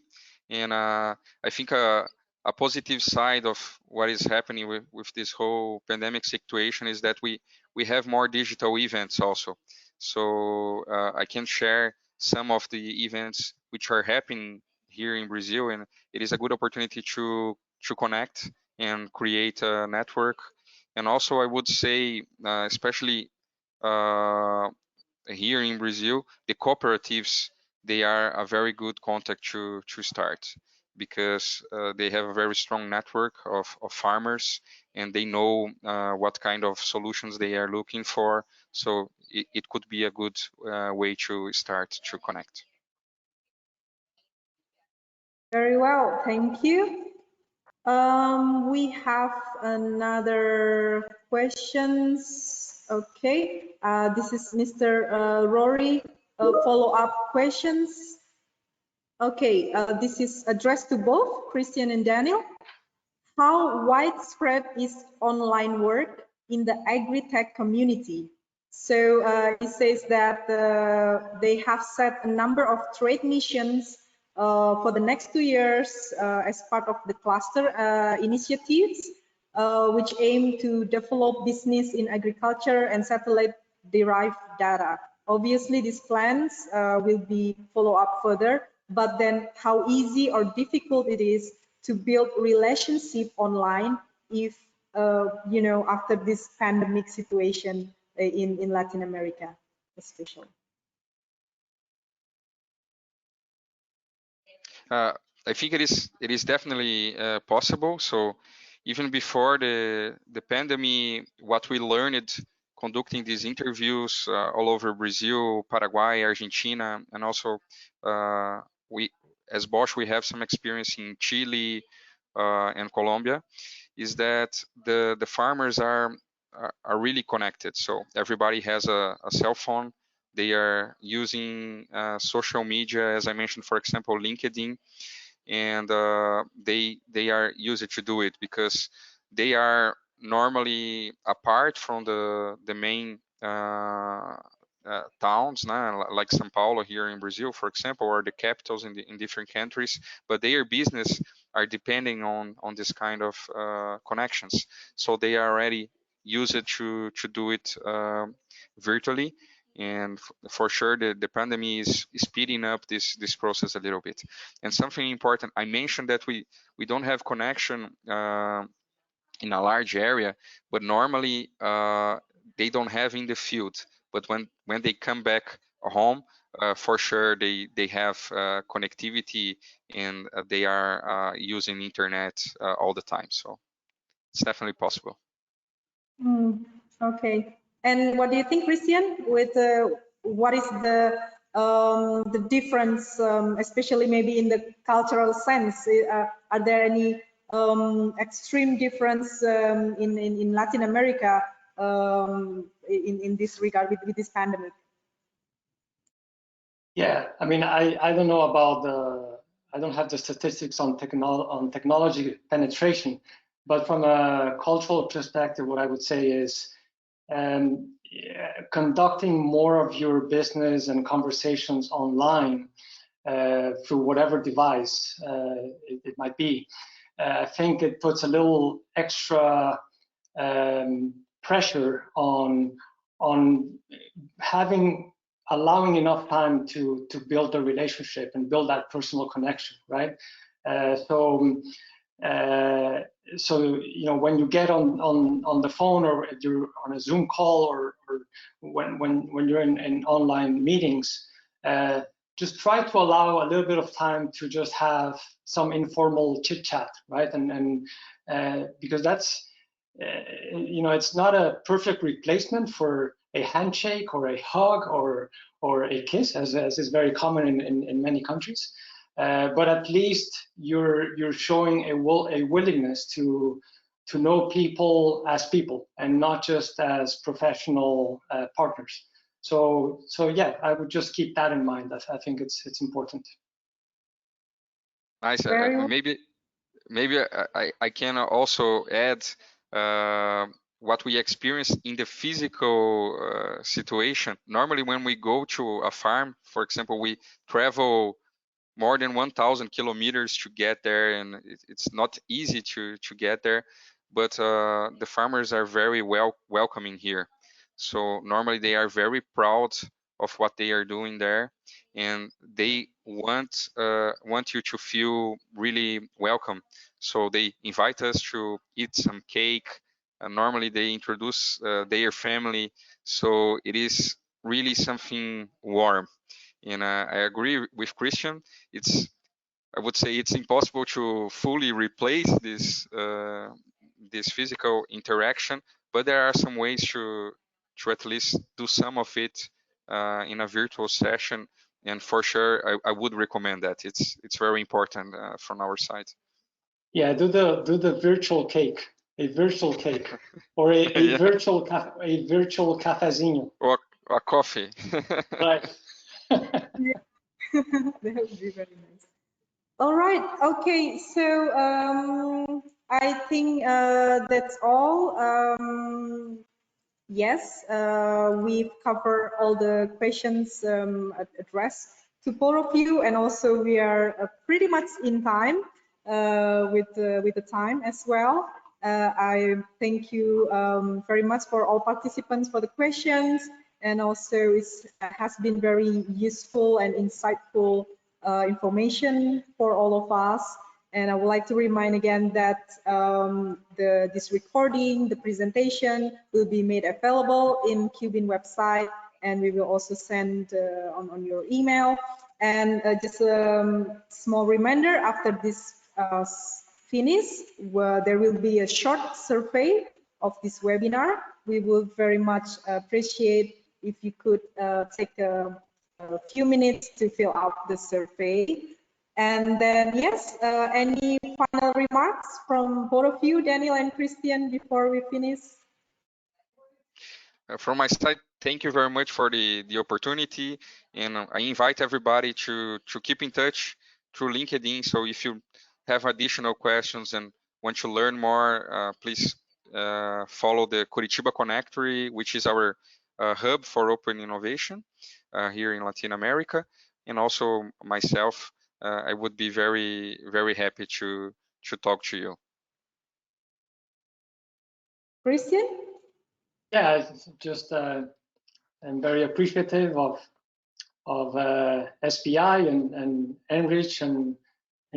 S4: And I think a positive side of what is happening with this whole pandemic situation is that we have more digital events also. So I can share some of the events which are happening here in Brazil, and it is a good opportunity to connect and create a network. And also I would say, especially here in Brazil, the cooperatives, they are a very good contact to start, because they have a very strong network of farmers, and they know what kind of solutions they are looking for. So it could be a good way to start to connect.
S1: Very well, thank you. We have another questions. Okay, this is Mr. Rory. Follow-up questions. Okay, this is addressed to both Christian and Daniel. How widespread is online work in the agri-tech community? So he says that they have set a number of trade missions for the next 2 years as part of the cluster initiatives, which aim to develop business in agriculture and satellite-derived data. Obviously, these plans will be follow up further, but then how easy or difficult it is to build relationship online if you know, after this pandemic situation in Latin America especially.
S4: I think it is definitely possible. So even before the pandemic, what we learned conducting these interviews all over Brazil, Paraguay, Argentina, and also we as Bosch we have some experience in Chile and Colombia, is that the farmers are really connected. So everybody has a cell phone. They are using social media, as I mentioned, for example, LinkedIn, and they are used to do it because they are normally apart from the main towns, like São Paulo here in Brazil, for example, or the capitals in different countries, but their business are depending on this kind of connections. So they are already used to do it virtually, and for sure the pandemic is speeding up this process a little bit. And something important, I mentioned that we don't have connection in a large area, but normally they don't have in the field. But when they come back home, for sure they have connectivity, and they are using internet all the time. So it's definitely possible.
S1: Okay. And what do you think, Christian, with what is the difference, especially maybe in the cultural sense? Are there any extreme difference in Latin America in this regard with this pandemic?
S3: Yeah, I mean, I don't know about I don't have the statistics on technology penetration, but from a cultural perspective, what I would say is conducting more of your business and conversations online through whatever device it might be. I think it puts a little extra pressure on allowing enough time to build a relationship and build that personal connection, right? So you know, when you get on the phone, or if you're on a Zoom call, or when you're in online meetings, just try to allow a little bit of time to just have some informal chit chat, right? And because that's you know, it's not a perfect replacement for a handshake or a hug or a kiss, as is very common in many countries. But at least you're showing a willingness to know people as people and not just as professional partners. So yeah, I would just keep that in mind. I think it's important.
S4: Nice. Maybe I can also add what we experience in the physical situation. Normally, when we go to a farm, for example, we travel more than 1,000 kilometers to get there, and it's not easy to get there. But the farmers are very welcoming here. So normally they are very proud of what they are doing there, and they want you to feel really welcome. So they invite us to eat some cake. Normally they introduce their family, so it is really something warm. And I agree with Christian. I would say it's impossible to fully replace this physical interaction, but there are some ways to at least do some of it in a virtual session. And for sure, I would recommend that. It's very important from our side.
S3: Yeah, do the virtual cake, a virtual cake, or a
S4: Yeah.
S3: virtual cafezinho.
S4: Or a coffee.
S3: Right.
S1: That would be very nice. All right. Okay. So I think that's all. Yes, we've covered all the questions addressed to both of you, and also we are pretty much in time with the time as well. I thank you very much for all participants for the questions, and also it has been very useful and insightful information for all of us. And I would like to remind again that this recording, the presentation will be made available in Cubin website, and we will also send on your email. And just a small reminder, after this finish, there will be a short survey of this webinar. We would very much appreciate if you could take a few minutes to fill out the survey. And then, yes, any final remarks from both of you, Daniel and Christian, before we finish?
S4: From my side, thank you very much for the opportunity, and I invite everybody to keep in touch through LinkedIn. So if you have additional questions and want to learn more, please follow the Curitiba Connectory, which is our hub for open innovation here in Latin America, and also myself. I would be very, very happy to talk to you.
S1: Christian?
S3: Yeah, just I'm very appreciative of SPI and Enrich and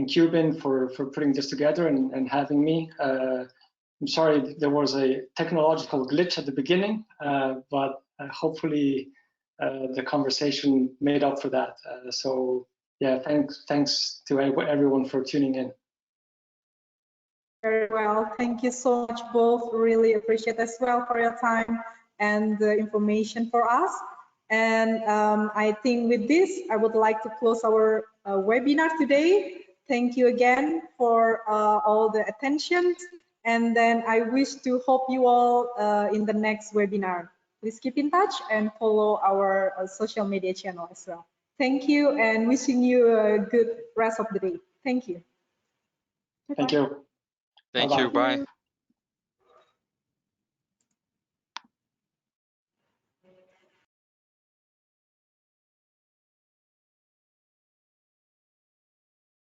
S3: Cubin for putting this together and having me. I'm sorry there was a technological glitch at the beginning, but hopefully the conversation made up for that. So yeah, thanks to everyone for tuning in.
S1: Very well. Thank you so much both. Really appreciate as well for your time and the information for us. And I think with this, I would like to close our webinar today. Thank you again for all the attention. And then I wish to hope you all in the next webinar. Please keep in touch and follow our social media channel as well. Thank you and wishing you a good rest of the day. Thank you.
S3: Thank you.
S4: Thank you. Bye.